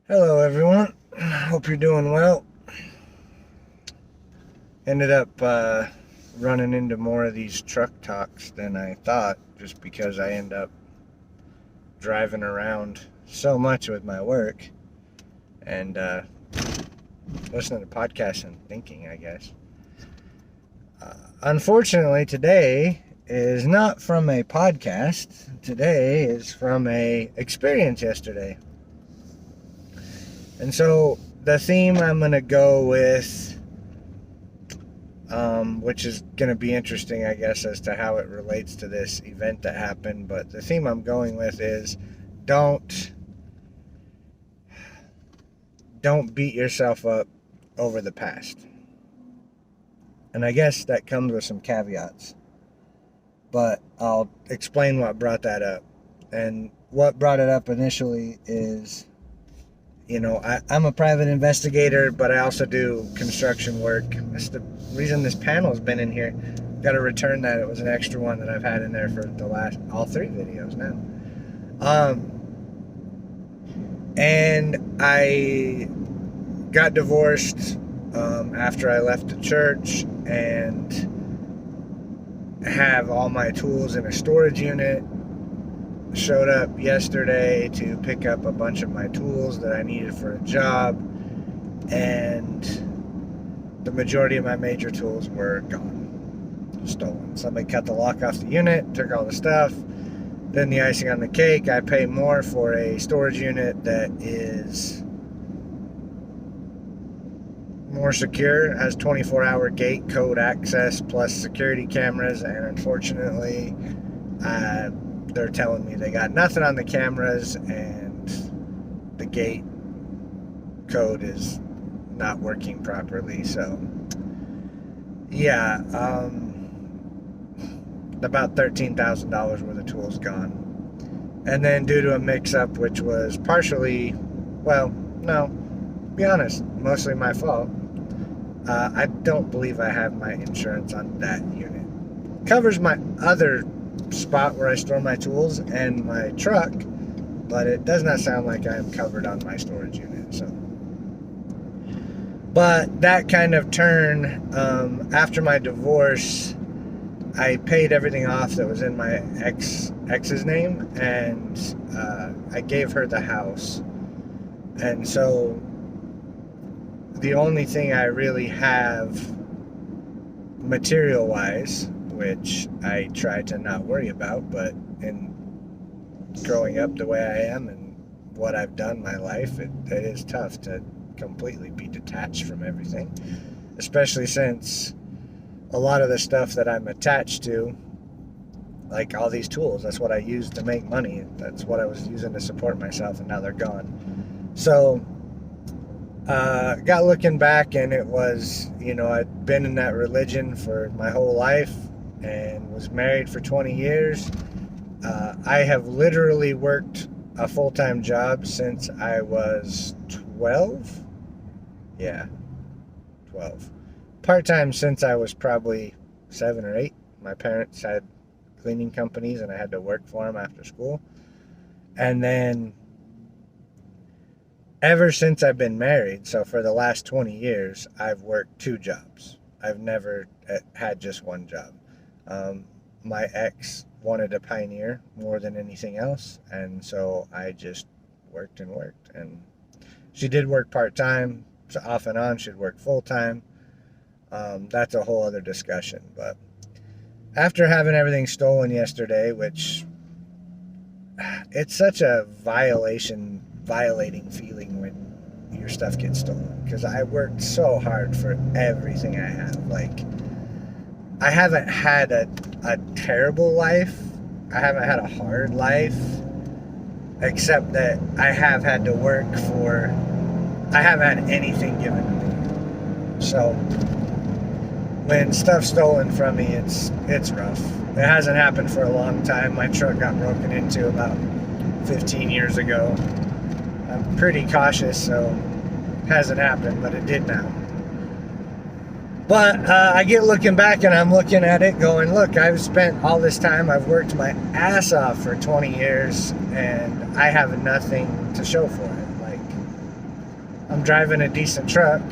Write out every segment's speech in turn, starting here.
Hello, everyone. Hope you're doing well. Ended up running into more of these truck talks than I thought, just because I end up driving around so much with my work and listening to podcasts and thinking, I guess. Unfortunately, today is not from a podcast. Today is from a experience yesterday. And so the theme I'm going to go with, which is going to be interesting, I guess, as to how it relates to this event that happened. But the theme I'm going with is don't beat yourself up over the past. And I guess that comes with some caveats. But I'll explain what brought that up. And what brought it up initially is, I'm a private investigator, but I also do construction work. That's the reason this panel's been in here. Got to return that. It was an extra one that I've had in there for all three videos now. And I got divorced after I left the church and have all my tools in a storage unit. Showed up yesterday to pick up a bunch of my tools that I needed for a job, and the majority of my major tools were gone, stolen. Somebody cut the lock off the unit, took all the stuff. Then the icing on the cake, I pay more for a storage unit that is more secure, has 24-hour gate code access plus security cameras, and unfortunately they're telling me they got nothing on the cameras and the gate code is not working properly. So yeah, about $13,000 worth of tools gone. And then due to a mix-up, which was partially, be honest, mostly my fault, I don't believe I have my insurance on that unit. Covers my other spot where I store my tools and my truck, but it does not sound like I am covered on my storage unit. So, but that kind of turn, after my divorce, I paid everything off that was in my ex's name, and I gave her the house. And so the only thing I really have material-wise, which I try to not worry about, but in growing up the way I am and what I've done in my life, it is tough to completely be detached from everything, especially since a lot of the stuff that I'm attached to, like all these tools, that's what I use to make money. That's what I was using to support myself, and now they're gone. So got looking back, and it was, I'd been in that religion for my whole life and was married for 20 years. I have literally worked a full-time job since I was 12. Yeah, 12. Part-time since I was probably 7 or 8. My parents had cleaning companies, and I had to work for them after school. And then ever since I've been married, so for the last 20 years, I've worked 2 jobs. I've never had just one job. My ex wanted to pioneer more than anything else, and so I just worked and worked. And she did work part-time, so off and on. She'd work full-time. That's a whole other discussion. But after having everything stolen yesterday, which it's such a violating feeling when your stuff gets stolen, because I worked so hard for everything I have. Like, I haven't had a terrible life. I haven't had a hard life, except that I have had to work for, I haven't had anything given to me. So when stuff's stolen from me, it's rough. It hasn't happened for a long time. My truck got broken into about 15 years ago. I'm pretty cautious, so it hasn't happened, but it did now. But I get looking back, and I'm looking at it going, look, I've spent all this time, I've worked my ass off for 20 years, and I have nothing to show for it. Like, I'm driving a decent truck,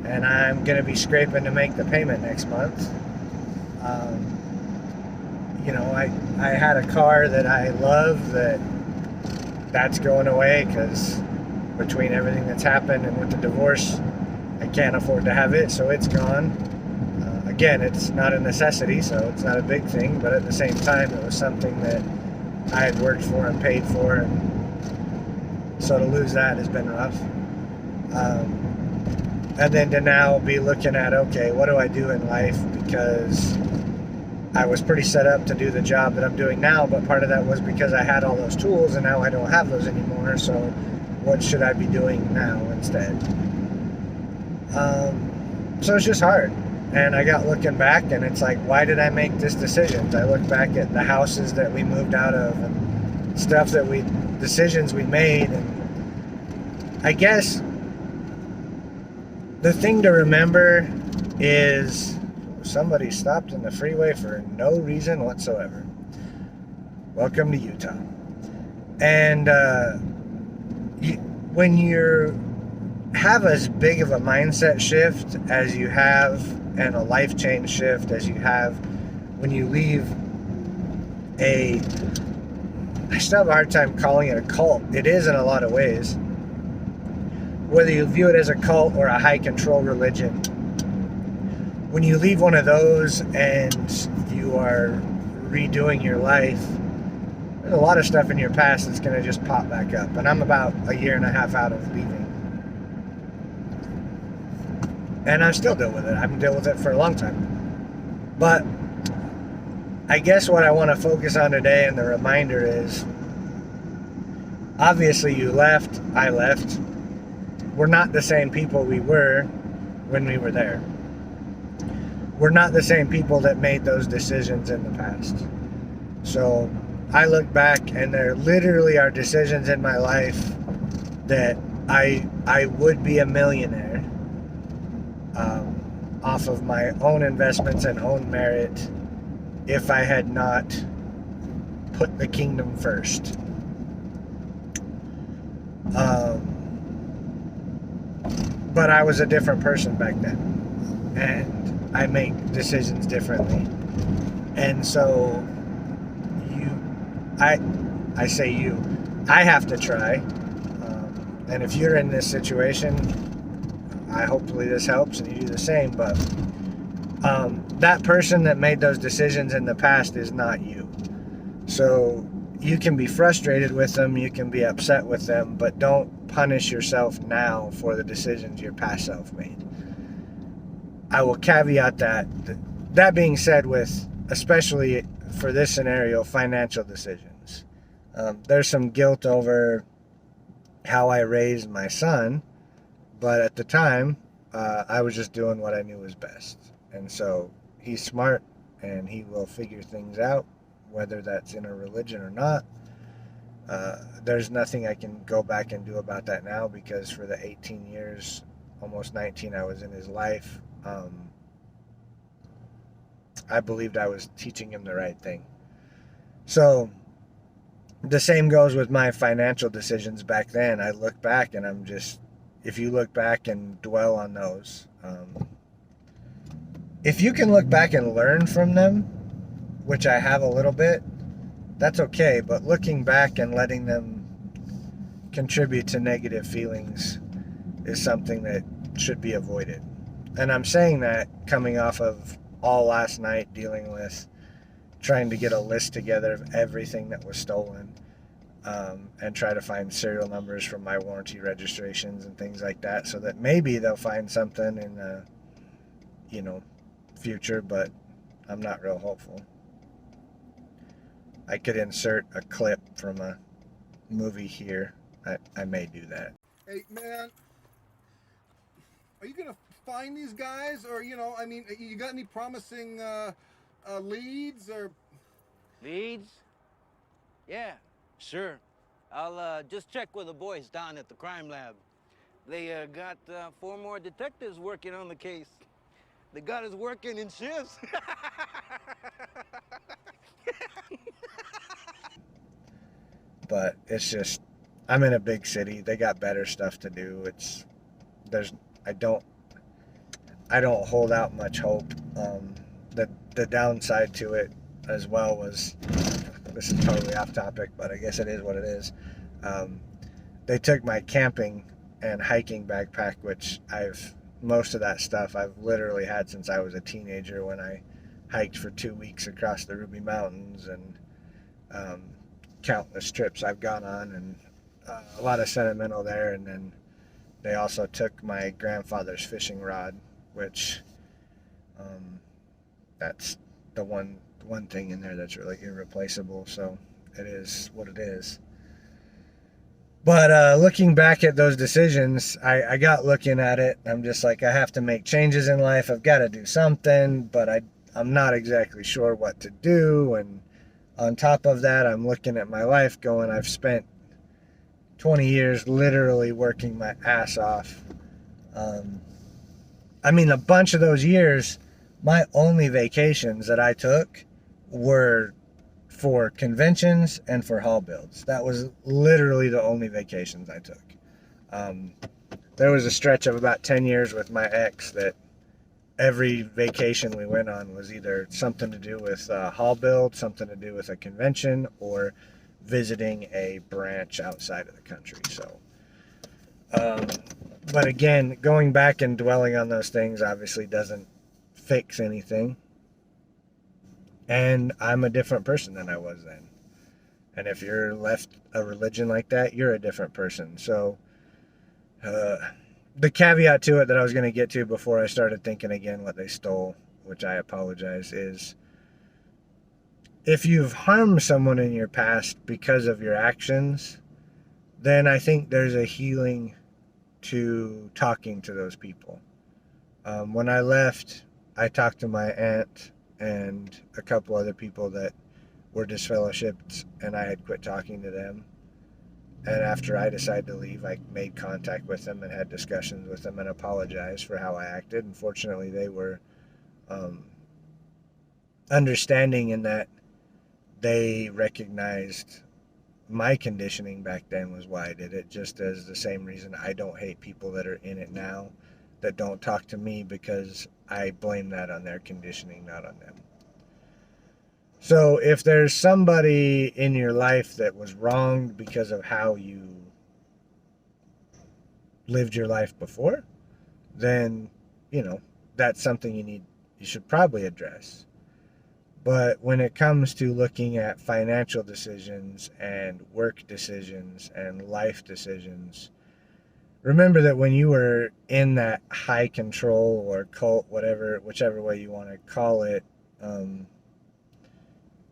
and I'm going to be scraping to make the payment next month. I had a car that I love that's going away because between everything that's happened and with the divorce, I can't afford to have it, so it's gone. Again, it's not a necessity, so it's not a big thing, but at the same time, it was something that I had worked for and paid for, and so to lose that has been rough. And then to now be looking at, okay, what do I do in life? Because I was pretty set up to do the job that I'm doing now, but part of that was because I had all those tools, and now I don't have those anymore, so what should I be doing now instead? So it's just hard. And I got looking back, and it's like, why did I make this decision? I look back at the houses that we moved out of and decisions we made, and I guess the thing to remember is somebody stopped in the freeway for no reason whatsoever. Welcome to Utah. And when you have as big of a mindset shift as you have, and a life change shift as you have, when you leave I still have a hard time calling it a cult. It is in a lot of ways. Whether you view it as a cult or a high control religion, when you leave one of those and you are redoing your life, there's a lot of stuff in your past that's going to just pop back up. And I'm about a year and a half out of leaving. And I'm still dealing with it. I've been dealing with it for a long time. But I guess what I want to focus on today, and the reminder is, obviously you left, I left. We're not the same people we were when we were there. We're not the same people that made those decisions in the past. So I look back, and there literally are decisions in my life that I would be a millionaire off of my own investments and own merit if I had not put the kingdom first. But I was a different person back then, and I make decisions differently. And so I say you, I have to try. And if you're in this situation, hopefully this helps and you do the same, but that person that made those decisions in the past is not you. So you can be frustrated with them, you can be upset with them, but don't punish yourself now for the decisions your past self made. I will caveat that being said, with, especially for this scenario, financial decisions. There's some guilt over how I raised my son, but at the time, I was just doing what I knew was best. And so he's smart, and he will figure things out, whether that's in a religion or not. There's nothing I can go back and do about that now, because for the 18 years, almost 19, I was in his life, I believed I was teaching him the right thing. So the same goes with my financial decisions back then. I look back, and I'm just, if you look back and dwell on those, if you can look back and learn from them, which I have a little bit, that's okay. But looking back and letting them contribute to negative feelings is something that should be avoided. And I'm saying that coming off of all last night, dealing with trying to get a list together of everything that was stolen, and try to find serial numbers from my warranty registrations and things like that, so that maybe they'll find something in the future, but I'm not real hopeful. I could insert a clip from a movie here. I may do that. Hey man, are you gonna find these guys, or you got any promising leads or Leads? Yeah, sure. I'll just check with the boys down at the crime lab. They got 4 more detectives working on the case. They got us working in shifts. But it's just, I'm in a big city. They got better stuff to do. I don't hold out much hope. The downside to it as well was, this is totally off topic, but I guess it is what it is. They took my camping and hiking backpack, which most of that stuff I've literally had since I was a teenager, when I hiked for 2 weeks across the Ruby Mountains, and countless trips I've gone on, and a lot of sentimental there. And then they also took my grandfather's fishing rod, which that's the one thing in there that's really irreplaceable. So it is what it is. But looking back at those decisions, I got looking at it. I'm just like, I have to make changes in life. I've got to do something, but I'm not exactly sure what to do. And on top of that, I'm looking at my life going, I've spent 20 years literally working my ass off. I mean, a bunch of those years, my only vacations that I took were for conventions and for hall builds. That was literally the only vacations I took. There was a stretch of about 10 years with my ex that every vacation we went on was either something to do with a hall build, something to do with a convention, or visiting a branch outside of the country. So, but again, going back and dwelling on those things obviously doesn't fix anything. And I'm a different person than I was then. And if you're left a religion like that, you're a different person. So, the caveat to it that I was going to get to before I started thinking again what they stole, which I apologize, is if you've harmed someone in your past because of your actions, then I think there's a healing to talking to those people. When I left, I talked to my aunt and a couple other people that were disfellowshipped, and I had quit talking to them. And after I decided to leave, I made contact with them and had discussions with them and apologized for how I acted. And fortunately, they were understanding in that they recognized my conditioning back then was why I did it, just as the same reason I don't hate people that are in it now that don't talk to me, because I blame that on their conditioning, not on them. So if there's somebody in your life that was wronged because of how you lived your life before, then, that's something you should probably address. But when it comes to looking at financial decisions and work decisions and life decisions, remember that when you were in that high control or cult, whichever way you want to call it,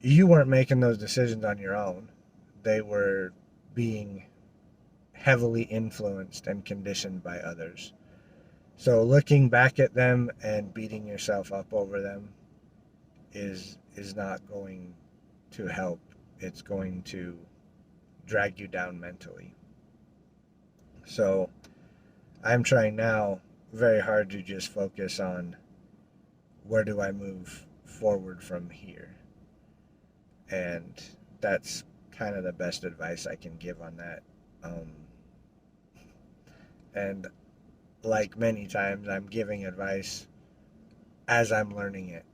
you weren't making those decisions on your own. They were being heavily influenced and conditioned by others. So looking back at them and beating yourself up over them is not going to help. It's going to drag you down mentally. So I'm trying now very hard to just focus on where do I move forward from here. And that's kind of the best advice I can give on that. And like many times, I'm giving advice as I'm learning it,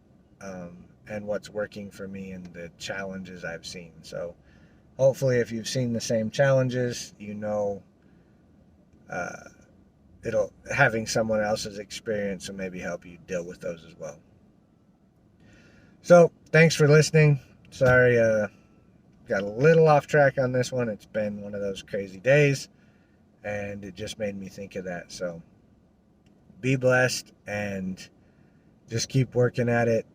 and what's working for me and the challenges I've seen. So hopefully if you've seen the same challenges, having someone else's experience will maybe help you deal with those as well. So thanks for listening. Sorry, got a little off track on this one. It's been one of those crazy days, and it just made me think of that. So be blessed and just keep working at it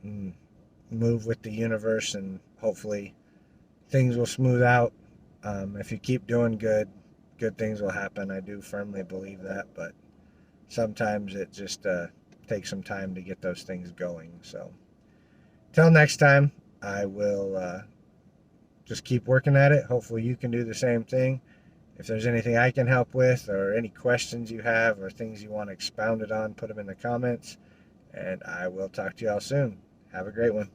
and move with the universe, and hopefully things will smooth out. If you keep doing good things will happen. I do firmly believe that, but sometimes it just takes some time to get those things going. So till next time, I will just keep working at it. Hopefully you can do the same thing. If there's anything I can help with, or any questions you have, or things you want expounded on, put them in the comments, and I will talk to you all soon. Have a great one.